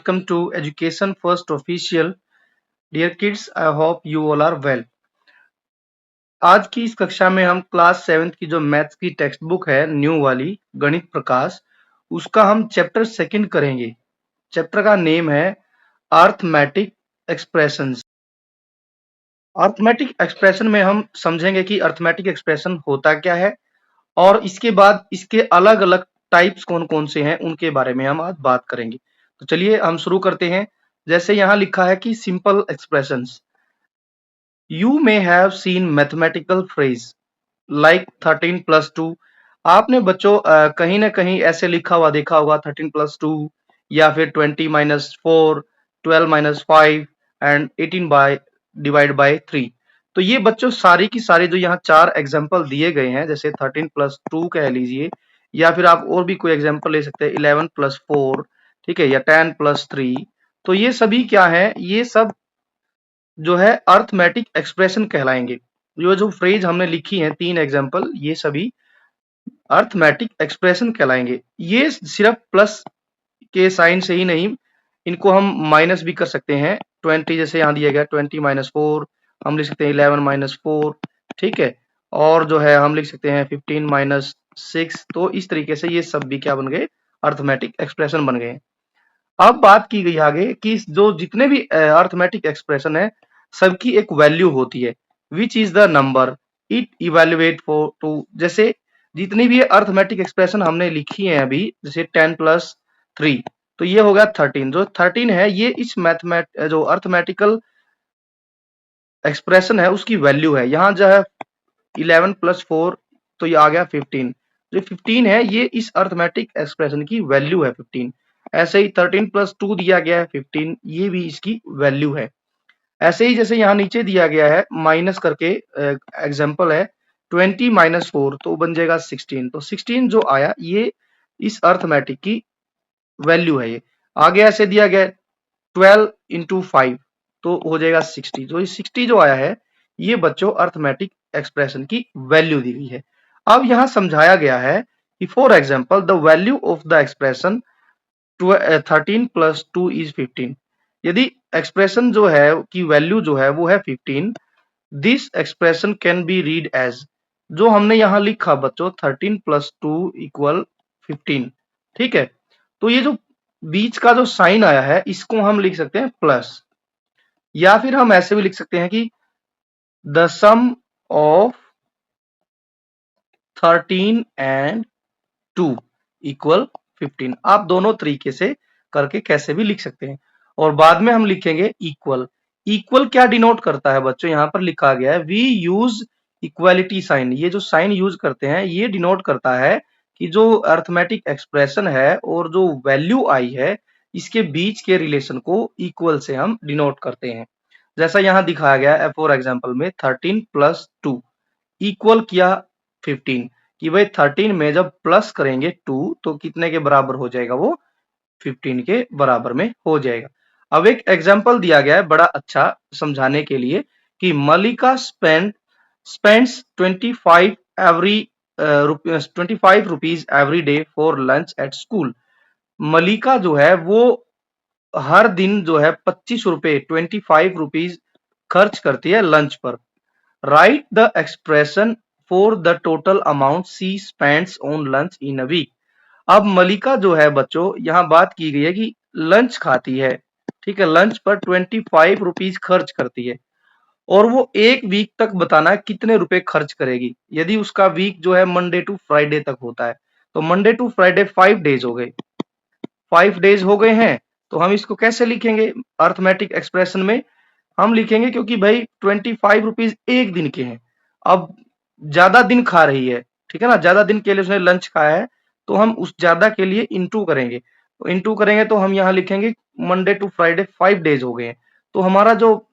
welcome to Education First Official. Dear kids, I hope you all are well. आज की इस कक्षा में हम क्लास 7th की जो मैथ्स की टेक्स्ट बुक है न्यू वाली गणित प्रकाश, उसका हम चैप्टर सेकंड करेंगे। चैप्टर का नेम है अर्थमेटिक एक्सप्रेशंस। अर्थमेटिक एक्सप्रेशन में हम समझेंगे कि अर्थमेटिक एक्सप्रेशन होता क्या है और इसके बाद इसके अलग अलग टाइप्स कौन कौन से हैं उनके बारे में हम आज बात करेंगे। तो चलिए हम शुरू करते हैं। जैसे यहाँ लिखा है कि simple expressions, you may have seen mathematical phrase like 13+2। आपने बच्चों कहीं ना कहीं ऐसे लिखा हुआ देखा होगा 13+2 या फिर 20-4, 12-5 एंड 18/3। तो ये बच्चों सारी की सारी जो यहाँ चार एग्जाम्पल दिए गए हैं, जैसे 13+2 कह लीजिए या फिर आप और भी कोई एग्जाम्पल ले सकते हैं 11+4, ठीक है, या 10+3। तो ये सभी क्या है, ये सब जो है अर्थमेटिक एक्सप्रेशन कहलाएंगे। ये जो फ्रेज हमने लिखी है तीन एग्जाम्पल, ये सभी अर्थमेटिक एक्सप्रेशन कहलाएंगे। ये सिर्फ प्लस के साइन से ही नहीं, इनको हम माइनस भी कर सकते हैं। 20 जैसे यहाँ दिया गया 20-4, हम लिख सकते हैं 11-4, ठीक है। और जो है हम लिख सकते हैं 15-6। तो इस तरीके से ये सब भी क्या बन गए, अर्थमेटिक एक्सप्रेशन बन गए। अब बात की गई आगे कि जो जितने भी अर्थमेटिक एक्सप्रेशन है सबकी एक वैल्यू होती है, which is the number it evaluate for two. जैसे जितनी भी अर्थमेटिक एक्सप्रेशन हमने लिखी है अभी, जैसे 10+3, तो ये होगा 13। जो 13 है ये इस जो अर्थमेटिकल एक्सप्रेशन है उसकी वैल्यू है। यहाँ जो है 11+4, तो ये आ गया 15। जो 15 है ये इस अर्थमेटिक एक्सप्रेशन की वैल्यू है 15। ऐसे ही 13+2 दिया गया है 15, ये भी इसकी वैल्यू है। ऐसे ही जैसे यहाँ नीचे दिया गया है माइनस करके एग्जांपल है 20-4, तो बन जाएगा 16। तो 16 जो आया ये इस अर्थमेटिक की वैल्यू है। ये आगे ऐसे दिया गया 12×5, तो हो जाएगा 60। तो ये 60 जो आया है ये बच्चों अर्थमेटिक एक्सप्रेशन की वैल्यू दी गई है। अब यहाँ समझाया गया है कि for example the value of the expression 13+2 is 15। यदि एक्सप्रेशन जो है की वैल्यू जो है वो है 15, this expression can be read as, जो हमने यहाँ लिखा बच्चों 13+2 = 15, ठीक है। तो ये जो बीच का जो साइन आया है इसको हम लिख सकते हैं प्लस, या फिर हम ऐसे भी लिख सकते हैं कि द सम ऑफ 13 एंड 2 = 15। आप दोनों तरीके से करके कैसे भी लिख सकते हैं। और बाद में हम लिखेंगे इक्वल। इक्वल क्या डिनोट करता है बच्चों, यहाँ पर लिखा गया है वी यूज इक्वालिटी साइन। ये जो साइन यूज करते हैं ये डिनोट करता है कि जो अर्थमेटिक एक्सप्रेशन है और जो वैल्यू आई है इसके बीच के रिलेशन को इक्वल से हम डिनोट करते हैं। जैसा यहाँ दिखाया गया है फॉर एग्जाम्पल में 13+2 इक्वल किया 15, कि भाई 13 में जब प्लस करेंगे 2 तो कितने के बराबर हो जाएगा, वो 15 के बराबर में हो जाएगा। अब एक एग्जांपल दिया गया है बड़ा अच्छा समझाने के लिए कि Malika spends 25 rupees every day for lunch at school. Malika जो है वो हर दिन जो है 25 रुपए 25 रुपीज खर्च करती है लंच पर। Write the expression for the total amount she spends on lunch in a week. अब मलिका जो है बच्चों यहाँ बात की गई है कि लंच खाती है, ठीक है, लंच पर 25 रुपीज खर्च करती है और वो एक वीक तक बताना है कितने रुपए खर्च करेगी। यदि उसका वीक जो है मंडे टू फ्राइडे तक होता है, तो मंडे टू फ्राइडे 5 डेज हो गए, 5 डेज हो गए हैं। तो हम इसको कैसे लिखेंगे अर्थमेटिक एक्सप्रेशन में, हम लिखेंगे क्योंकि भाई 25 रुपीज एक दिन के हैं, अब ज्यादा दिन खा रही है, ठीक है ना, ज्यादा दिन के लिए उसने लंच खाया है, तो हम उस ज्यादा के लिए इंटू करेंगे। तो इंटू करेंगे तो हम यहाँ लिखेंगे मंडे टू फ्राइडे 5 डेज हो गए हैं, तो हमारा जो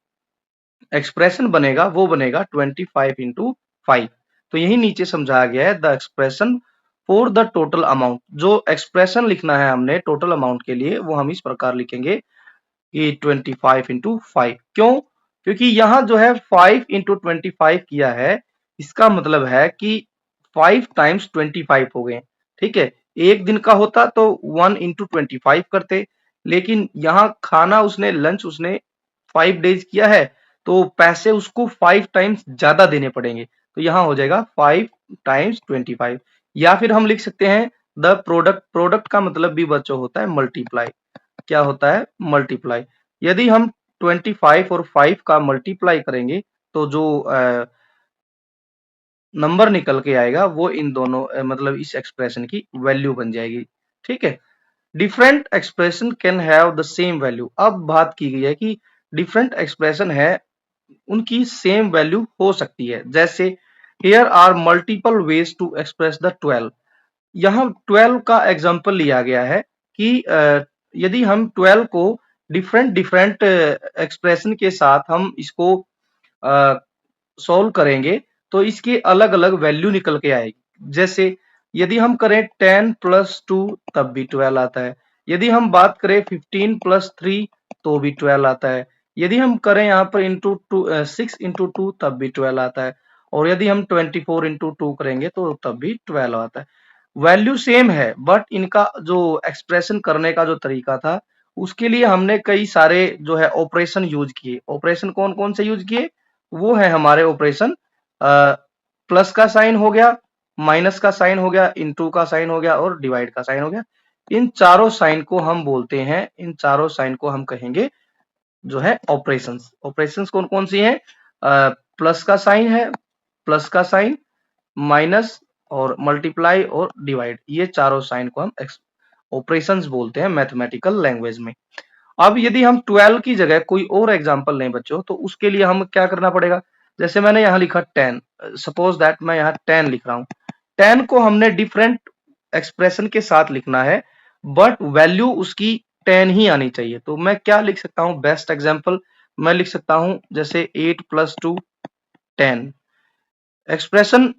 एक्सप्रेशन बनेगा वो बनेगा 25 × 5। तो यही नीचे समझाया गया है the expression for the total amount. जो एक्सप्रेशन लिखना है हमने टोटल अमाउंट के लिए वो हम इस प्रकार लिखेंगे कि 25 × 5। क्यों? क्योंकि यहाँ जो है 5 × 25 किया है, इसका मतलब है कि 5 टाइम्स 25 हो गए, ठीक है। एक दिन का होता तो 1 × 25 करते, लेकिन यहाँ खाना उसने लंच उसने 5 डेज किया है, तो पैसे उसको 5 टाइम्स ज्यादा देने पड़ेंगे। तो यहाँ हो जाएगा 5 टाइम्स 25। या फिर हम लिख सकते हैं द प्रोडक्ट, प्रोडक्ट का मतलब भी बच्चों होता है मल्टीप्लाई। क्या होता है? मल्टीप्लाई। यदि हम 25 और 5 का मल्टीप्लाई करेंगे तो जो नंबर निकल के आएगा वो इन दोनों मतलब इस एक्सप्रेशन की वैल्यू बन जाएगी। ठीक है। Different expression can have the same value. अब बात की गई है कि डिफरेंट एक्सप्रेशन है उनकी सेम वैल्यू हो सकती है। जैसे here are multiple ways to express the 12। यहाँ 12 का एग्जांपल लिया गया है कि यदि हम 12 को डिफरेंट डिफरेंट एक्सप्रेशन के साथ हम इसको सॉल्व करेंगे तो इसकी अलग अलग वैल्यू निकल के आएगी। जैसे यदि हम करें 10 प्लस 2 तब भी 12 आता है। यदि हम बात करें 15 प्लस 3 तो भी 12 आता है। यदि हम करें यहाँ पर इंटू टू 6 इंटू 2 तब भी 12 आता है। और यदि हम 24 इंटू 2 करेंगे तो तब भी 12 आता है। वैल्यू सेम है बट इनका जो एक्सप्रेशन करने का जो तरीका था उसके लिए हमने कई सारे जो है ऑपरेशन यूज किए। ऑपरेशन कौन कौन से यूज किए? वो है हमारे ऑपरेशन प्लस का साइन हो गया, माइनस का साइन हो गया, इनटू का साइन हो गया और डिवाइड का साइन हो गया। इन चारों साइन को हम बोलते हैं, इन चारों साइन को हम कहेंगे जो है ऑपरेशंस। ऑपरेशंस कौन कौन सी हैं? प्लस का साइन है, प्लस का साइन, माइनस और मल्टीप्लाई और डिवाइड, ये चारों साइन को हम ऑपरेशंस बोलते हैं मैथमेटिकल लैंग्वेज में। अब यदि हम 12 की जगह कोई और एग्जांपल लें बच्चों तो उसके लिए हम क्या करना पड़ेगा? जैसे मैंने यहाँ लिखा 10, सपोज दैट मैं यहाँ 10 लिख रहा हूँ। 10 को हमने डिफरेंट एक्सप्रेशन के साथ लिखना है बट वैल्यू उसकी 10 ही आनी चाहिए। तो मैं क्या लिख सकता हूँ? बेस्ट एग्जांपल मैं लिख सकता हूँ जैसे 8 प्लस 2 10। एक्सप्रेशन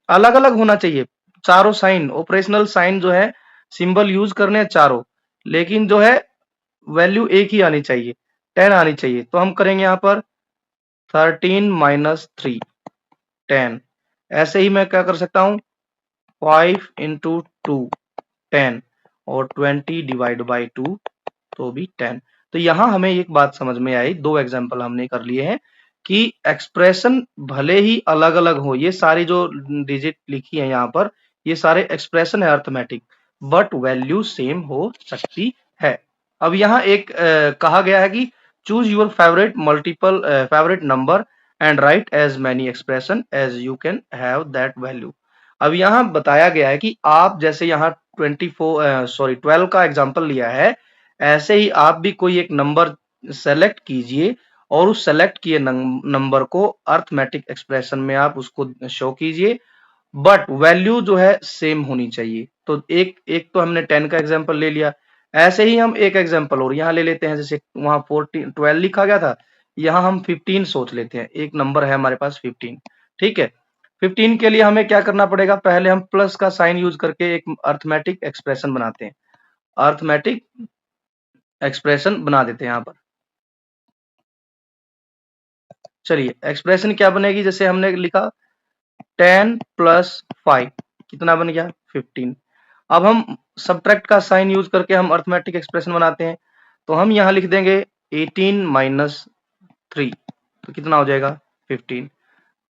अलग अलग होना चाहिए, चारों साइन ऑपरेशनल साइन जो है सिंबल यूज करने हैं चारों, लेकिन जो है वैल्यू एक ही आनी चाहिए, 10 आनी चाहिए। तो हम करेंगे यहाँ पर 13 माइनस 3 10। ऐसे ही मैं क्या कर सकता हूँ? 5 इंटू 2 10 और 20 डिवाइड बाई 2 तो भी 10। तो यहाँ हमें एक बात समझ में आई, दो एग्जांपल हमने कर लिए हैं कि एक्सप्रेशन भले ही अलग अलग हो, ये सारी जो डिजिट लिखी है यहाँ पर ये सारे एक्सप्रेशन है अर्थमेटिक, बट वैल्यू सेम हो सकती है। अब यहाँ एक कहा गया है कि choose your favourite multiple favourite number and write as many expression as you can have that value. अब यहाँ बताया गया है कि आप जैसे यहाँ 12 का एग्जांपल लिया है, ऐसे ही आप भी कोई एक नंबर सेलेक्ट कीजिए और उस सेलेक्ट किए नंबर को अर्थमेटिक एक्सप्रेशन में आप उसको शो कीजिए, बट वैल्यू जो है सेम होनी चाहिए। तो एक एक तो हमने 10 का एग्जांपल ले लिया। ऐसे ही हम एक एग्जांपल और यहाँ ले लेते हैं, जैसे वहां 12 लिखा गया था, यहाँ हम 15 सोच लेते हैं। एक नंबर है हमारे पास 15, ठीक है। 15 के लिए हमें क्या करना पड़ेगा? पहले हम प्लस का साइन यूज करके एक अर्थमेटिक एक्सप्रेशन बनाते हैं, अर्थमेटिक एक्सप्रेशन बना देते हैं यहाँ पर। चलिए एक्सप्रेशन क्या बनेगी? जैसे हमने लिखा 10 प्लस 5 कितना बन गया? 15। अब हम सब्ट्रैक्ट का साइन यूज करके हम अर्थमेटिक एक्सप्रेशन बनाते हैं, तो हम यहाँ लिख देंगे 18 माइनस 3 तो कितना हो जाएगा? 15।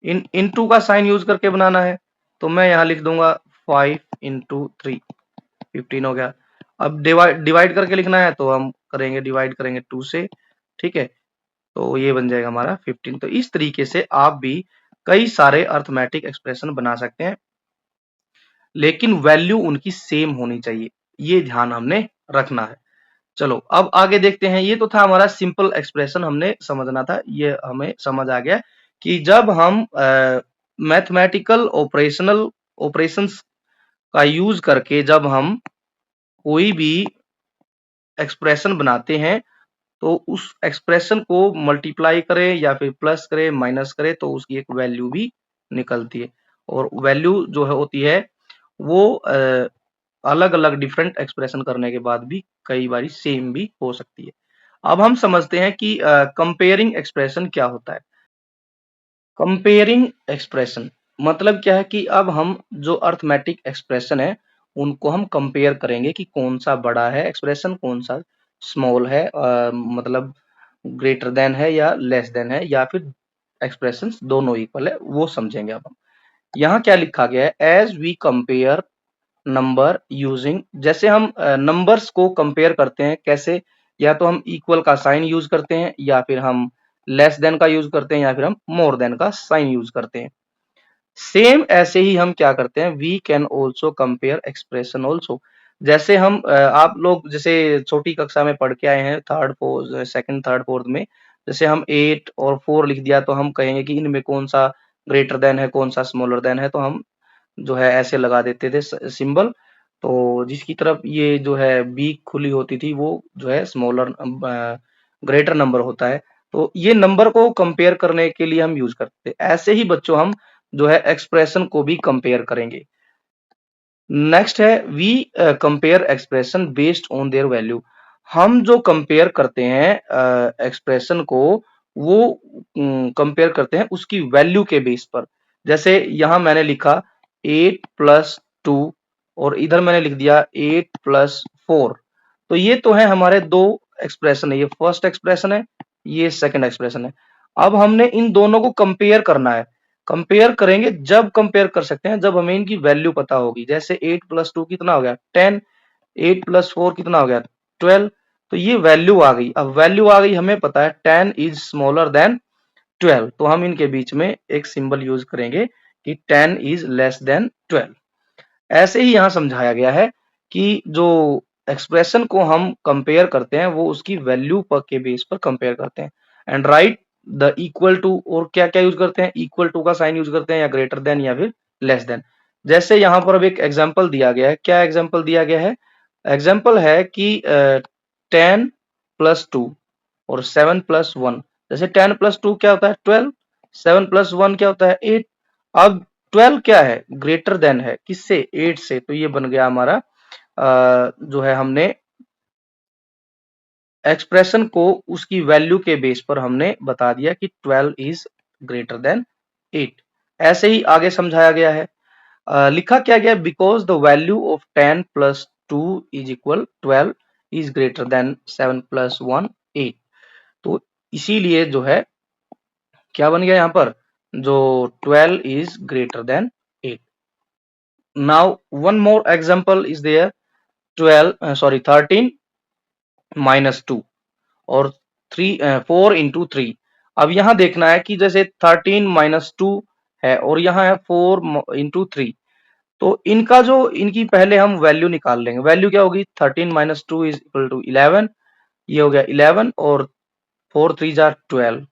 इनटू का साइन यूज करके बनाना है तो मैं यहाँ लिख दूंगा 5 इंटू 3 15 हो गया। अब डिवाइड करके लिखना है तो हम करेंगे डिवाइड करेंगे 2 से, ठीक है। तो ये बन जाएगा हमारा 15। तो इस तरीके से आप भी कई सारे अर्थमेटिक एक्सप्रेशन बना सकते हैं, लेकिन वैल्यू उनकी सेम होनी चाहिए, ये ध्यान हमने रखना है। चलो अब आगे देखते हैं। ये तो था हमारा सिंपल एक्सप्रेशन, हमने समझना था, ये हमें समझ आ गया कि जब हम मैथमेटिकल ऑपरेशनल ऑपरेशंस का यूज करके जब हम कोई भी एक्सप्रेशन बनाते हैं तो उस एक्सप्रेशन को मल्टीप्लाई करें या फिर प्लस करें माइनस करें तो उसकी एक वैल्यू भी निकलती है। और वैल्यू जो है होती है वो अलग अलग डिफरेंट एक्सप्रेशन करने के बाद भी कई बार सेम भी हो सकती है। अब हम समझते हैं कि कंपेयरिंग एक्सप्रेशन क्या होता है। कंपेयरिंग एक्सप्रेशन मतलब क्या है कि अब हम जो अर्थमेटिक एक्सप्रेशन है उनको हम कंपेयर करेंगे कि कौन सा बड़ा है एक्सप्रेशन, कौन सा स्मॉल है, मतलब ग्रेटर देन है या लेस देन है, या फिर एक्सप्रेशंस दोनों इक्वल है, वो समझेंगे अब हम। यहाँ क्या लिखा गया है, as we compare number using, जैसे हम नंबर्स को कंपेयर करते हैं कैसे, या तो हम इक्वल का साइन यूज करते हैं, या फिर हम लेस देन का यूज करते हैं, या फिर हम मोर देन का साइन यूज करते हैं। सेम ऐसे ही हम क्या करते हैं, we can also compare expression also. जैसे हम आप लोग जैसे छोटी कक्षा में पढ़ के आए हैं, third fourth, second third fourth में, जैसे हम 8 और 4 लिख दिया तो हम कहेंगे कि इनमें कौन सा ग्रेटर देन है, कौन सा स्मॉलर देन है, तो हम जो है ऐसे लगा देते थे सिंबल। तो जिसकी तरफ ये जो है बी खुली होती थी वो जो है स्मॉलर ग्रेटर नंबर होता है। तो ये नंबर को कंपेयर करने के लिए हम यूज करते थे। ऐसे ही बच्चों हम जो है एक्सप्रेशन को भी कंपेयर करेंगे। नेक्स्ट है we compare expression based on their value. हम जो कंपेयर करते हैं एक्सप्रेशन को, वो कंपेयर करते हैं उसकी वैल्यू के बेस पर। जैसे यहां मैंने लिखा 8 प्लस 2 और इधर मैंने लिख दिया 8 प्लस 4। तो ये तो है हमारे दो एक्सप्रेशन है, ये फर्स्ट एक्सप्रेशन है, ये सेकंड एक्सप्रेशन है। अब हमने इन दोनों को कंपेयर करना है। कंपेयर करेंगे, जब कंपेयर कर सकते हैं जब हमें इनकी वैल्यू पता होगी। जैसे 8 प्लस 2 कितना हो गया 10, 8 प्लस 4 कितना हो गया 12। तो ये वैल्यू आ गई। अब वैल्यू आ गई, हमें पता है 10 इज स्मॉलर देन 12, तो हम इनके बीच में एक सिंबल यूज करेंगे कि 10 इज लेस देन 12। ऐसे ही यहाँ समझाया गया है कि जो एक्सप्रेशन को हम कंपेयर करते हैं वो उसकी वैल्यू पर के बेस पर कंपेयर करते हैं। And write the equal to, और क्या क्या यूज करते हैं, इक्वल टू का साइन यूज करते हैं, या ग्रेटर देन, या फिर लेस देन। जैसे यहाँ पर अब एक एग्जाम्पल दिया गया है। क्या एग्जाम्पल दिया गया है, एग्जाम्पल है कि 10 प्लस 2 और 7 प्लस 1। जैसे 10 प्लस 2 क्या होता है 12, 7 प्लस 1 क्या होता है 8। अब 12 क्या है, ग्रेटर देन है किससे, 8 से। तो ये बन गया हमारा जो है हमने एक्सप्रेशन को उसकी वैल्यू के बेस पर हमने बता दिया कि 12 इज ग्रेटर देन 8। ऐसे ही आगे समझाया गया है। लिखा क्या गया, because the value of 10 plus 2 is equal 12 is greater then 7 plus 1 8। तो इसीलिए जो है क्या बन गया यहाँ पर, जो 12 is greater than 8। Now one more example is there, 13 minus 2 और 4 इंटू 3। अब यहाँ देखना है कि जैसे 13 माइनस 2 है और यहाँ है 4 इंटू 3। तो इनका जो इनकी पहले हम वैल्यू निकाल लेंगे। वैल्यू क्या होगी, 13 माइनस 2 इज इक्वल टू 11। ये हो गया 11 और 4 3 जार 12।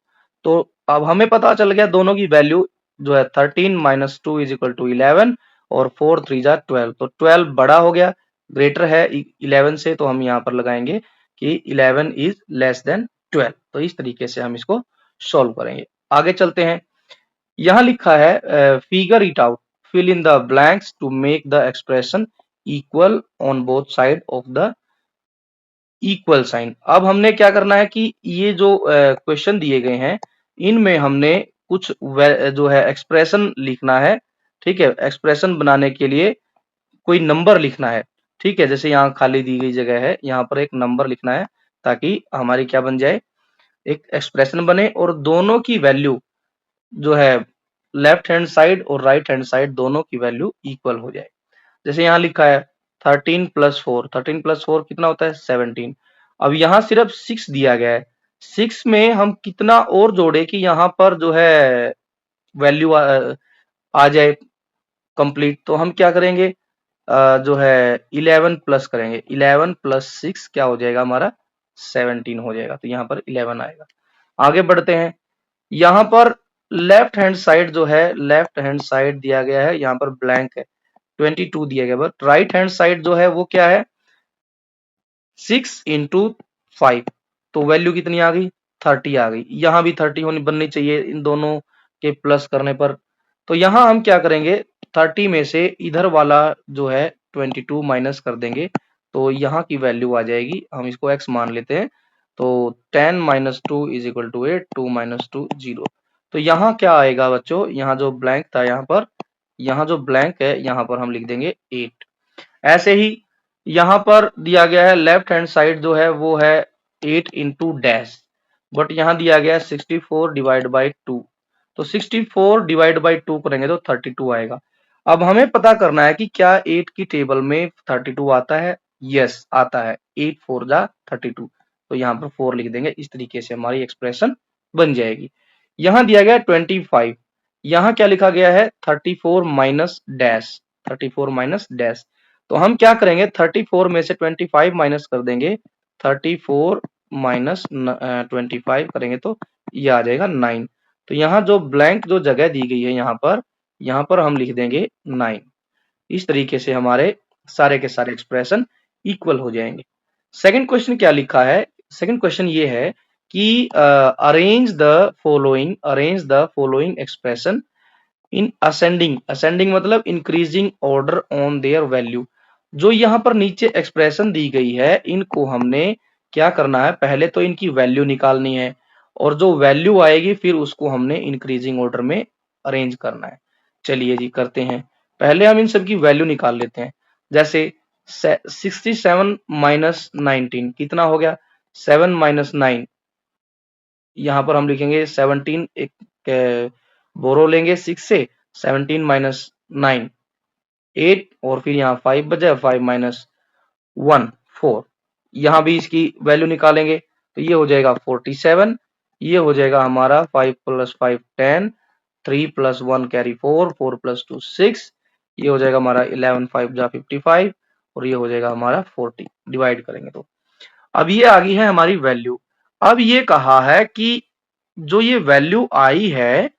तो अब हमें पता चल गया दोनों की वैल्यू जो है 13 माइनस 2 इज इक्वल टू 11 और 4 3 जार 12। तो 12 बड़ा हो गया, ग्रेटर है 11 से, तो हम यहाँ पर लगाएंगे कि 11 इज लेस देन 12। तो इस तरीके से हम इसको सॉल्व करेंगे। आगे चलते हैं। यहाँ लिखा है figure it out, fill in the blanks to make the expression equal on both side of the equal sign. अब हमने क्या करना है कि ये जो क्वेश्चन दिए गए हैं इनमें हमने कुछ जो है एक्सप्रेशन लिखना है। ठीक है, एक्सप्रेशन बनाने के लिए कोई नंबर लिखना है। ठीक है, जैसे यहाँ खाली दी गई जगह है, यहाँ पर एक नंबर लिखना है ताकि हमारी क्या बन जाए, एक एक्सप्रेशन बने और दोनों की वैल्यू जो है लेफ्ट हैंड साइड और राइट हैंड साइड दोनों की वैल्यू इक्वल हो जाए। जैसे यहाँ लिखा है 13 प्लस 4, 13 प्लस 4 कितना होता है 17। अब यहाँ सिर्फ 6 दिया गया है, 6 में हम कितना और जोड़े कि यहाँ पर जो है वैल्यू आ जाए कंप्लीट। तो हम क्या करेंगे, जो है 11 प्लस करेंगे, 11 प्लस 6 क्या हो जाएगा हमारा 17 हो जाएगा। तो यहाँ पर 11 आएगा। आगे बढ़ते हैं। यहाँ पर लेफ्ट हैंड साइड जो है, लेफ्ट हैंड साइड दिया गया है, यहाँ पर ब्लैंक है, 22 दिया गया। बट राइट हैंड साइड जो है वो क्या है 6 इंटू 5। तो वैल्यू कितनी आ गई 30 आ गई। यहाँ भी 30 होनी बननी चाहिए इन दोनों के प्लस करने पर। तो यहाँ हम क्या करेंगे, 30 में से इधर वाला जो है 22 माइनस कर देंगे, तो यहाँ की वैल्यू आ जाएगी, हम इसको x मान लेते हैं। तो 10 minus 2 is equal to 8, 2 minus 2 0। तो यहाँ क्या आएगा बच्चों, यहाँ जो ब्लैंक था यहाँ पर, यहाँ जो ब्लैंक है यहाँ पर हम लिख देंगे 8। ऐसे ही यहाँ पर दिया गया है लेफ्ट हैंड साइड जो है वो है 8 इंटू डैश, बट यहाँ दिया गया है 64 डिवाइड बाई 2। तो 64 डिवाइड बाई 2 करेंगे तो 32 आएगा। अब हमें पता करना है कि क्या 8 की टेबल में 32 आता है। यस आता है, 8 4 जा 32। तो यहाँ पर 4 लिख देंगे। इस तरीके से हमारी एक्सप्रेशन बन जाएगी। यहाँ दिया गया है 25, यहाँ क्या लिखा गया है 34 माइनस डैश, 34 माइनस डैश। तो हम क्या करेंगे 34 में से 25 माइनस कर देंगे, 34 माइनस 25 करेंगे तो ये आ जाएगा 9। तो यहाँ जो ब्लैंक जो जगह दी गई है यहाँ पर हम लिख देंगे 9। इस तरीके से हमारे सारे के सारे एक्सप्रेशन इक्वल हो जाएंगे। सेकंड क्वेश्चन क्या लिखा है, सेकंड क्वेश्चन ये है कि arrange the following expression in ascending, ascending मतलब increasing order on their value. जो यहाँ पर नीचे एक्सप्रेशन दी गई है इनको हमने क्या करना है, पहले तो इनकी वैल्यू निकालनी है और जो वैल्यू आएगी फिर उसको हमने इंक्रीजिंग ऑर्डर में अरेंज करना है। चलिए जी करते हैं। पहले हम इन सब की वैल्यू निकाल लेते हैं। जैसे 67 माइनस 19 कितना हो गया, 7 माइनस 9, यहाँ पर हम लिखेंगे 17, एक बोरो लेंगे 6 से, 17 माइनस 9 8, और फिर यहाँ 5 बचा, 5 माइनस 1 4। यहाँ भी इसकी वैल्यू निकालेंगे तो ये हो जाएगा 47, ये हो जाएगा हमारा 5 प्लस 5 10, 3 प्लस 1 कैरी 4, 4 प्लस 2 6, ये हो जाएगा हमारा 11 5 जा 55, और ये हो जाएगा हमारा 40। डिवाइड करेंगे तो अब ये आ गई है हमारी वैल्यू। अब ये कहा है कि जो ये वैल्यू आई है,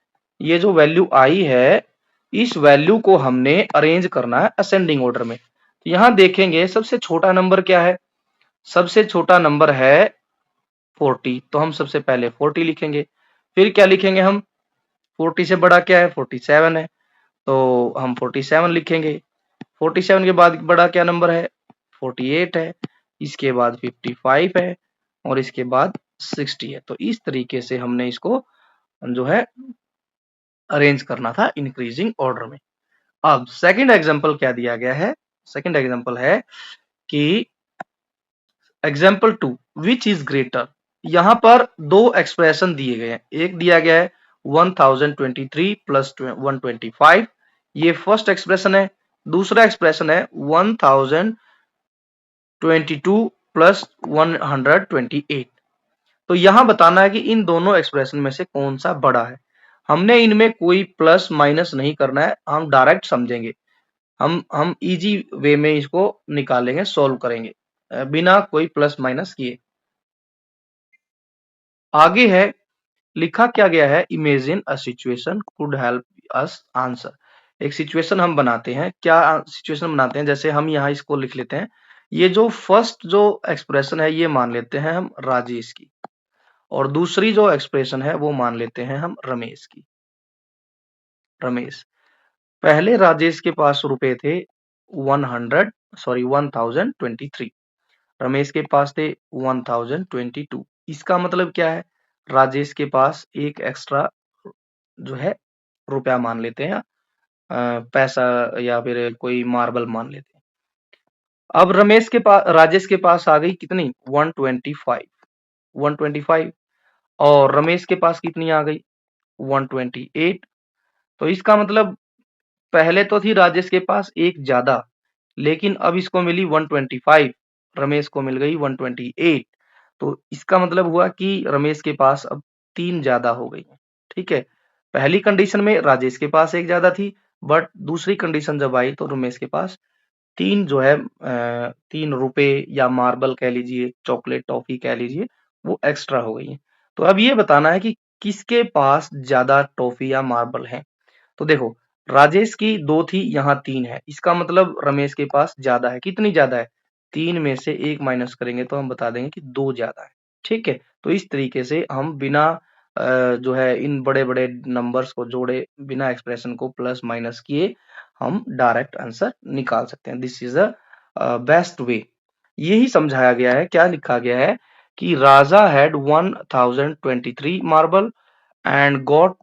ये जो वैल्यू आई है इस वैल्यू को हमने अरेंज करना है असेंडिंग ऑर्डर में। तो यहाँ देखेंगे सबसे छोटा नंबर क्या है, सबसे छोटा नंबर है 40, तो हम सबसे पहले 40 लिखेंगे। फिर क्या लिखेंगे हम, 40 से बड़ा क्या है 47 है, तो हम 47 लिखेंगे। 47 के बाद बड़ा क्या नंबर है 48 है, इसके बाद 55 है, और इसके बाद 60 है। तो इस तरीके से हमने इसको जो है अरेंज करना था इंक्रीजिंग ऑर्डर में। अब सेकंड एग्जांपल क्या दिया गया है, सेकंड एग्जांपल है कि एग्जांपल 2 विच इज ग्रेटर। यहाँ पर दो एक्सप्रेशन दिए गए हैं, एक दिया गया है 1023 प्लस 125, ये फर्स्ट एक्सप्रेशन है। दूसरा एक्सप्रेशन है 1022 प्लस 128। तो यहाँ बताना है कि इन दोनों एक्सप्रेशन में से कौन सा बड़ा है। हमने इनमें कोई प्लस माइनस नहीं करना है, हम डायरेक्ट समझेंगे। हम इजी वे में इसको निकालेंगे, सॉल्व करेंगे बिना कोई प्लस माइनस किए। आगे है, लिखा क्या गया है, imagine a situation could help us answer. एक सिचुएशन हम बनाते हैं, क्या सिचुएशन बनाते हैं, जैसे हम यहाँ इसको लिख लेते हैं। ये जो फर्स्ट जो एक्सप्रेशन है ये मान लेते हैं हम राजेश की, और दूसरी जो एक्सप्रेशन है वो मान लेते हैं हम रमेश की। रमेश, पहले राजेश के पास रुपए थे 1023, रमेश के पास थे 1022। इसका मतलब क्या है, राजेश के पास एक एक्स्ट्रा जो है रुपया मान लेते हैं, पैसा या फिर कोई मार्बल मान लेते हैं। अब रमेश के पास, राजेश के पास आ गई कितनी 125, 125, और रमेश के पास कितनी आ गई 128। तो इसका मतलब पहले तो थी राजेश के पास एक ज्यादा, लेकिन अब इसको मिली 125, रमेश को मिल गई 128। तो इसका मतलब हुआ कि रमेश के पास अब 3 ज्यादा हो गई है। ठीक है, पहली कंडीशन में राजेश के पास एक ज्यादा थी, बट दूसरी कंडीशन जब आई तो रमेश के पास 3 जो है 3 रुपए या मार्बल कह लीजिए, चॉकलेट टॉफी कह लीजिए, वो एक्स्ट्रा हो गई है। तो अब ये बताना है कि किसके पास ज्यादा टॉफी या मार्बल है। तो देखो, राजेश की 2 थी, यहाँ 3 है, इसका मतलब रमेश के पास ज्यादा है। कितनी ज्यादा है, 3 में से 1 माइनस करेंगे तो हम बता देंगे कि 2 ज्यादा है। ठीक है, तो इस तरीके से हम बिना जो है इन बड़े बड़े नंबर्स को जोड़े, बिना एक्सप्रेशन को प्लस माइनस किए हम डायरेक्ट आंसर निकाल सकते हैं। This is a best way. यही समझाया गया है। क्या लिखा गया है कि Raja had 1023 marble and got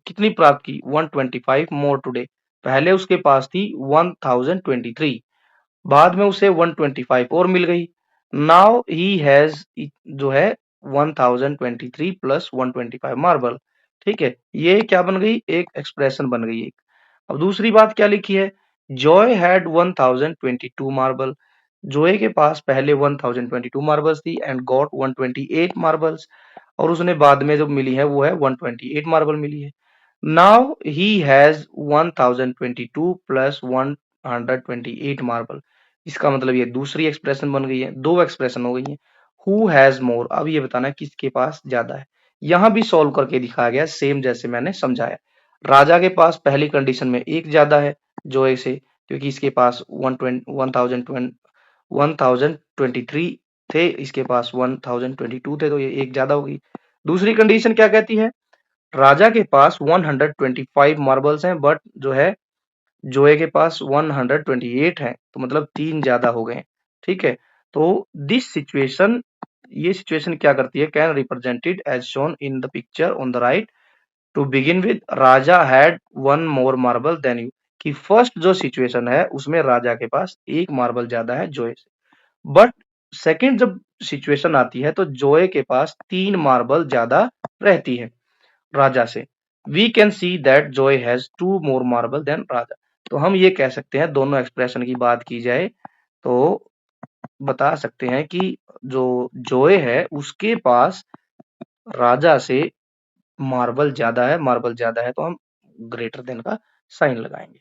कितनी प्राप्त की 125 मोर टुडे। पहले उसके पास थी 1023, बाद में उसे 125 और मिल गई। नाउ ही हैज जो है 1023 प्लस 125 मार्बल। ठीक है, ये क्या बन गई, एक एक्सप्रेशन बन गई एक। अब दूसरी बात क्या लिखी है, जॉय हैड 1022 मार्बल। जॉय के पास पहले 1022 मार्बल्स थी एंड गॉट 128 मार्बल्स, और उसने बाद में जो मिली है वो है 128 मार्बल मिली है। Now he has 1022 plus 128 marble. इसका मतलब ये दूसरी एक्सप्रेशन बन गई है, दो एक्सप्रेशन हो गई है। हु हैज मोर, अब ये बताना है किसके पास ज्यादा है। यहां भी सॉल्व करके दिखाया गया सेम जैसे मैंने समझाया। राजा के पास पहली कंडीशन में एक ज्यादा है जोए से, क्योंकि इसके पास 1023 थे, इसके पास 1022 थे, तो ये एक ज्यादा होगी। दूसरी कंडीशन क्या कहती है, राजा के पास 125 मार्बल्स हैं, बट जो है जोए के पास 128 है, तो मतलब तीन ज्यादा हो गए। ठीक है, तो दिस सिचुएशन, ये सिचुएशन क्या करती है, can represented as shown in the picture on the right. To begin with, Raja had one more marble than you, कि फर्स्ट जो सिचुएशन है उसमें राजा के पास एक मार्बल ज्यादा है जोए से। बट सेकंड जब सिचुएशन आती है तो जोए के पास तीन मार्बल ज्यादा रहती है राजा से। We can see that Joy has two more marble than Raja. तो हम ये कह सकते हैं, दोनों एक्सप्रेशन की बात की जाए तो बता सकते हैं कि जो जॉय है उसके पास राजा से मार्बल ज्यादा है, तो हम ग्रेटर देन का साइन लगाएंगे।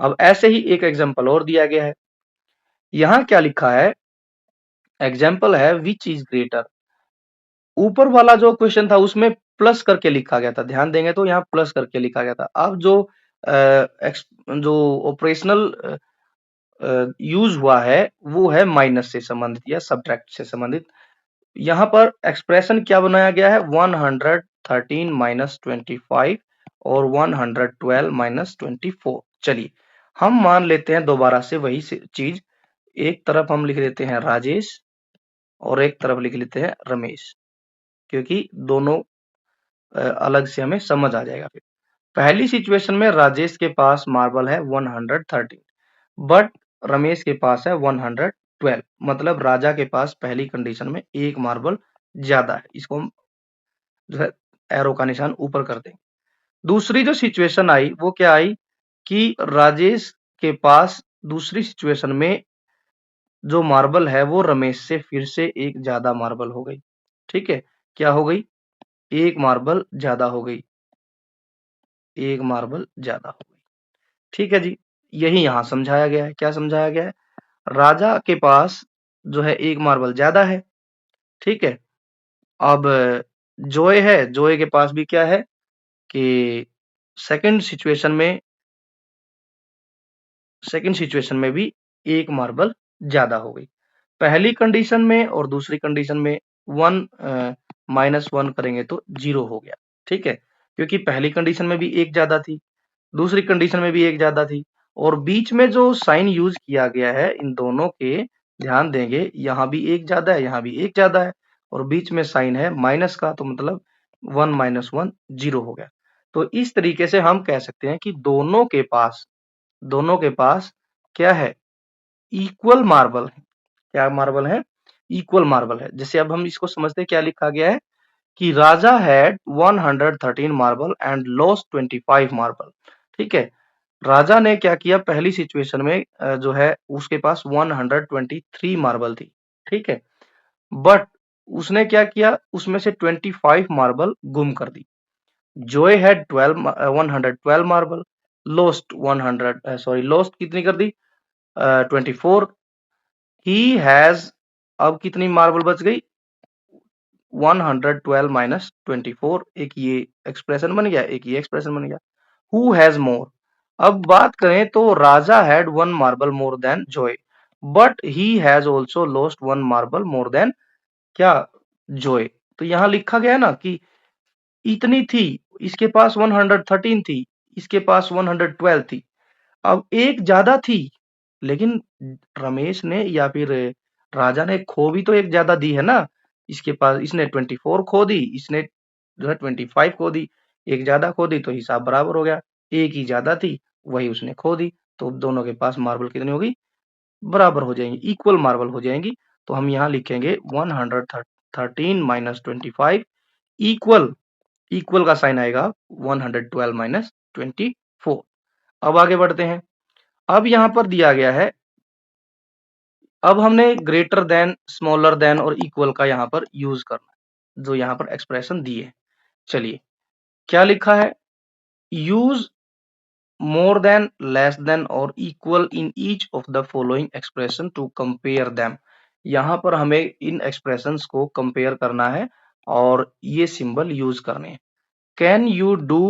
अब ऐसे ही एक एग्जांपल और दिया गया है। यहाँ क्या लिखा है, एग्जाम्पल है विच इज ग्रेटर। ऊपर वाला जो क्वेश्चन था उसमें प्लस करके लिखा गया था, ध्यान देंगे तो यहाँ प्लस करके लिखा गया था। अब जो जो ऑपरेशनल यूज हुआ है वो है माइनस से संबंधित या सब्ट्रैक्ट से संबंधित। यहाँ पर एक्सप्रेशन क्या बनाया गया है, 113 माइनस 25 और 112 माइनस 24। चलिए हम मान लेते हैं दोबारा से वही चीज, एक तरफ हम लिख देते हैं राजेश और एक तरफ लिख लेते हैं रमेश, क्योंकि दोनों अलग से हमें समझ आ जाएगा फिर। पहली सिचुएशन में राजेश के पास मार्बल है 113, बट रमेश के पास है 112, मतलब राजा के पास पहली कंडीशन में एक मार्बल ज्यादा है। इसको हम जो है एरो का निशान ऊपर कर देंगे। दूसरी जो सिचुएशन आई वो क्या आई कि राजेश के पास दूसरी सिचुएशन में जो मार्बल है वो रमेश से फिर से एक ज्यादा मार्बल हो गई। ठीक है, क्या हो गई, एक मार्बल ज्यादा हो गई, एक मार्बल ज्यादा हो गई। ठीक है जी, यही यहाँ समझाया गया है। क्या समझाया गया है, राजा के पास जो है एक मार्बल ज्यादा है। ठीक है, अब जोय है, जोय के पास भी क्या है कि सेकंड सिचुएशन में भी एक मार्बल ज्यादा हो गई। पहली कंडीशन में और दूसरी कंडीशन में वन माइनस वन करेंगे तो जीरो हो गया। ठीक है, क्योंकि पहली कंडीशन में भी एक ज्यादा थी, दूसरी कंडीशन में भी एक ज्यादा थी, और बीच में जो साइन यूज किया गया है इन दोनों के, ध्यान देंगे यहाँ भी एक ज्यादा है, यहाँ भी एक ज्यादा है, और बीच में साइन है माइनस का, तो मतलब वन माइनस वन जीरो हो गया। तो इस तरीके से हम कह सकते हैं कि दोनों के पास क्या है, इक्वल मार्बल है। क्या मार्बल है, इक्वल मार्बल है। जैसे अब हम इसको समझते हैं, क्या लिखा गया है कि Raja had 113 marble and lost 25 marble. ठीक है, राजा ने क्या किया, पहली सिचुएशन में जो है उसके पास 123 मार्बल थी। ठीक है, बट उसने क्या किया, उसमें से 25 मार्बल गुम कर दी। Joy had 112 marble, lost 100 sorry lost कितनी कर दी, 24। ही हैज, अब कितनी मार्बल बच गई, 112 माइनस 24, एक ये एक्सप्रेशन बन गया, एक ये एक्सप्रेशन बन गया। हु हैज मोर, अब बात करें तो Raja had one marble more than Joy, but he has also lost one marble more than क्या, जॉय। तो यहाँ लिखा गया ना कि इतनी थी, इसके पास 113 थी, इसके पास 112 थी, अब एक ज्यादा थी, लेकिन रमेश ने या फिर राजा ने खो भी तो एक ज्यादा दी है ना। इसके पास इसने 24 खो दी, इसने जो है 25 खो दी, एक ज्यादा खो दी, तो हिसाब बराबर हो गया। एक ही ज्यादा थी, वही उसने खो दी, तो दोनों के पास मार्बल कितनी होगी, बराबर हो जाएंगी, इक्वल मार्बल हो जाएंगी। तो हम यहाँ लिखेंगे 113 माइनस 25 इक्वल, इक्वल का साइन आएगा 112 माइनस 24। अब आगे बढ़ते हैं। अब यहाँ पर दिया गया है, अब हमने ग्रेटर देन, स्मॉलर देन और इक्वल का यहाँ पर यूज करना है, जो यहाँ पर एक्सप्रेशन दी है। चलिए क्या लिखा है, use more than, less than और equal in each of the following expression to compare them। यहाँ पर हमें इन expressions को compare करना है और ये symbol यूज करने हैं। Can you do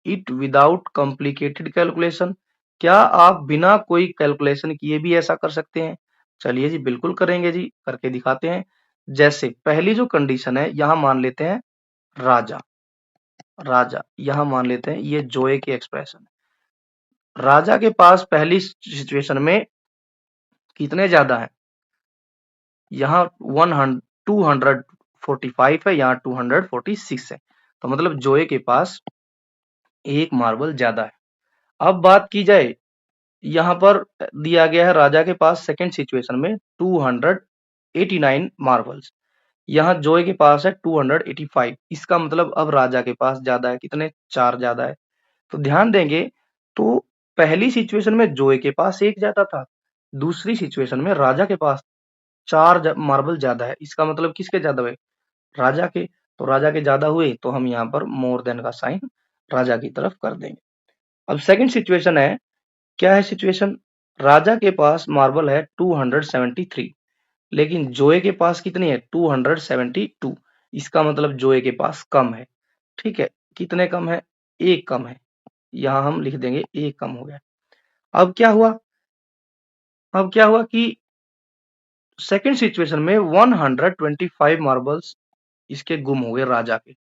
it without complicated calculation? क्या आप बिना कोई कैलकुलेशन किए भी ऐसा कर सकते हैं? चलिए जी बिल्कुल करेंगे जी, करके दिखाते हैं। जैसे पहली जो कंडीशन है, यहाँ मान लेते हैं राजा, राजा यहाँ मान लेते हैं ये जोए की एक्सप्रेशन। राजा के पास पहली सिचुएशन में कितने ज्यादा है, यहाँ 245 है, यहाँ 246 है, तो मतलब जोए के पास एक मार्बल ज्यादा है। अब बात की जाए, यहाँ पर दिया गया है राजा के पास सेकंड सिचुएशन में 289 मार्बल्स, यहाँ जोए के पास है 285। इसका मतलब अब राजा के पास ज्यादा है, कितने, 4 ज्यादा है। तो ध्यान देंगे, तो पहली सिचुएशन में जोए के पास एक ज्यादा था, दूसरी सिचुएशन में राजा के पास 4 मार्बल ज्यादा है। इसका मतलब किसके ज्यादा हुए, राजा के। तो राजा के ज्यादा हुए तो हम यहाँ पर मोर देन का साइन राजा की तरफ कर देंगे। अब सेकंड सिचुएशन है, क्या है सिचुएशन, राजा के पास मार्बल है 273, लेकिन जोए के पास कितनी है, 272। इसका मतलब जोए के पास कम है। ठीक है, कितने कम है, एक कम है, यहाँ हम लिख देंगे एक कम हो गया। अब क्या हुआ, अब क्या हुआ कि सेकंड सिचुएशन में 125 मार्बल्स इसके गुम हो गए राजा के।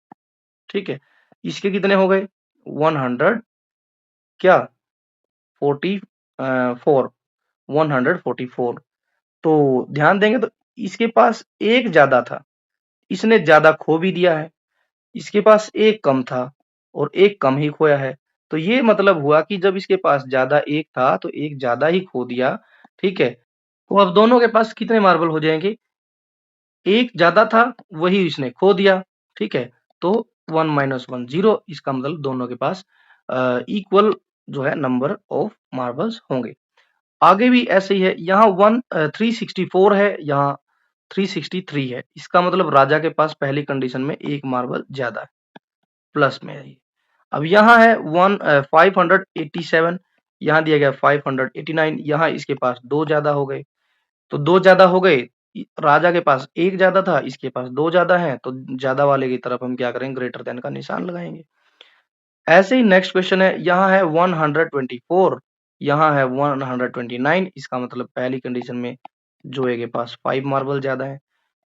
ठीक है, इसके कितने हो गए, 100 क्या 44, 144। तो ध्यान देंगे तो इसके पास एक ज्यादा था, इसने ज्यादा खो भी दिया है, इसके पास एक कम था और एक कम ही खोया है। तो ये मतलब हुआ कि जब इसके पास ज्यादा एक था तो एक ज्यादा ही खो दिया। ठीक है, तो अब दोनों के पास कितने मार्बल हो जाएंगे, एक ज्यादा था वही इसने खो दिया। ठीक है, तो 1 माइनस 1 0, इसका मतलब दोनों के पास इक्वल जो है नंबर ऑफ मार्बल्स होंगे। आगे भी ऐसे ही है, यहाँ 364 है, यहाँ 363 है। इसका मतलब राजा के पास पहली कंडीशन में एक मार्बल ज्यादा है, प्लस में है ये। अब यहाँ है 587, यहाँ दिया गया 589, यहाँ इसके पास दो ज्यादा हो गए। तो दो ज्यादा हो गए, राजा के पास एक ज्यादा था, इसके पास दो ज्यादा है, तो ज्यादा वाले की तरफ हम क्या करेंगे, ग्रेटर देन का निशान लगाएंगे। ऐसे ही नेक्स्ट क्वेश्चन है, यहाँ है 124, यहाँ है 129। इसका मतलब पहली कंडीशन में जोए के पास 5 मार्बल ज्यादा है।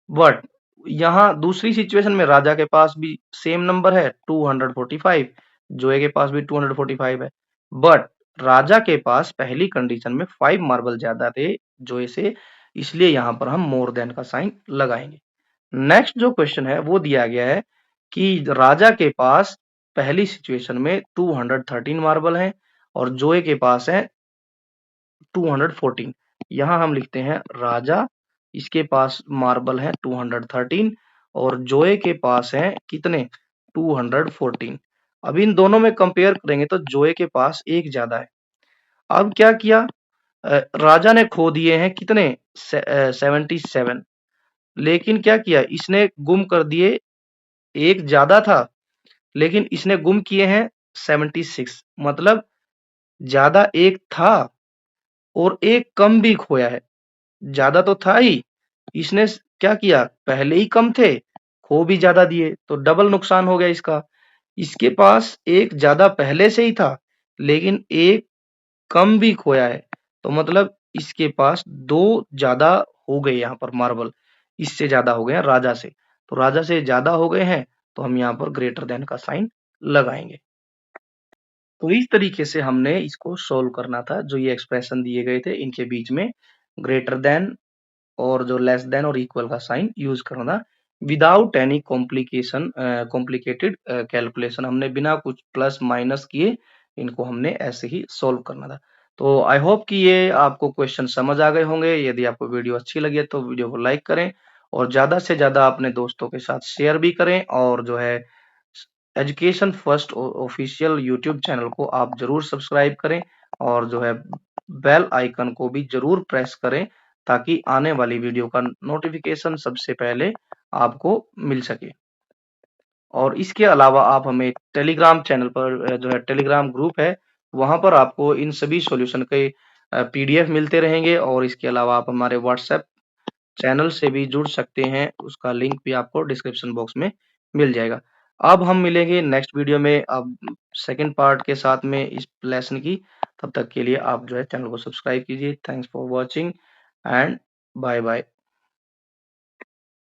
बट यहाँ दूसरी सिचुएशन में राजा के पास भी सेम नंबर है 245, जोए के पास भी 245 है। बट राजा के पास पहली कंडीशन में 5 मार्बल ज्यादा थे जोए से, इसलिए यहाँ पर हम मोर देन का साइन लगाएंगे। नेक्स्ट जो क्वेश्चन है वो दिया गया है कि राजा के पास पहली सिचुएशन में 213 मार्बल हैं और जोए के पास है 214। यहाँ हम लिखते हैं राजा, इसके पास मार्बल है 213 और जोए के पास है कितने, 214। अब इन दोनों में कंपेयर करेंगे तो जोए के पास एक ज्यादा है। अब क्या किया, राजा ने खो दिए हैं कितने, 77, लेकिन क्या किया इसने गुम कर दिए, एक ज्यादा था लेकिन इसने गुम किए हैं 76, मतलब ज्यादा एक था और एक कम भी खोया है। ज्यादा तो था ही, इसने क्या किया, पहले ही कम थे, खो भी ज्यादा दिए, तो डबल नुकसान हो गया इसका। इसके पास एक ज्यादा पहले से ही था लेकिन एक कम भी खोया है, तो मतलब इसके पास दो ज्यादा हो गए यहाँ पर मार्बल, इससे ज्यादा हो गए हैं राजा से। तो राजा से ज्यादा हो गए हैं तो हम यहाँ पर ग्रेटर देन का साइन लगाएंगे। तो इस तरीके से हमने इसको सोल्व करना था, जो ये एक्सप्रेशन दिए गए थे इनके बीच में ग्रेटर देन और जो लेस देन और इक्वल का साइन यूज करना था, without any complication, complicated calculation. हमने बिना कुछ प्लस माइनस किए इनको हमने ऐसे ही सोल्व करना था। तो आई होप कि ये आपको क्वेश्चन समझ आ गए होंगे। यदि आपको वीडियो अच्छी लगी है तो वीडियो को लाइक करें और ज़्यादा से ज़्यादा अपने दोस्तों के साथ शेयर भी करें, और जो है education first official YouTube channel को आप ज़रूर सब्सक्राइब करें, और जो है बेल आइकन को भी ज़रूर प्रेस करें, ताकि आने वाली वीडियो का नोटिफिकेशन सबसे पहले आपको मिल सके। और इसके अलावा आप हमें टेलीग्राम चैनल पर जो है टेलीग्राम ग्रुप है, वहाँ पर आपको इन सभी सॉल्यूशन के पीडीएफ मिलते रहेंगे, और इसके अलावा आप हमारे व्हाट्सएप चैनल से भी जुड़ सकते हैं, उसका लिंक भी आपको डिस्क्रिप्शन बॉक्स में मिल जाएगा। अब हम मिलेंगे नेक्स्ट वीडियो में अब सेकंड पार्ट के साथ में इस लेसन की। तब तक के लिए आप जो है चैनल को सब्सक्राइब कीजिए। Thanks for watching and bye bye.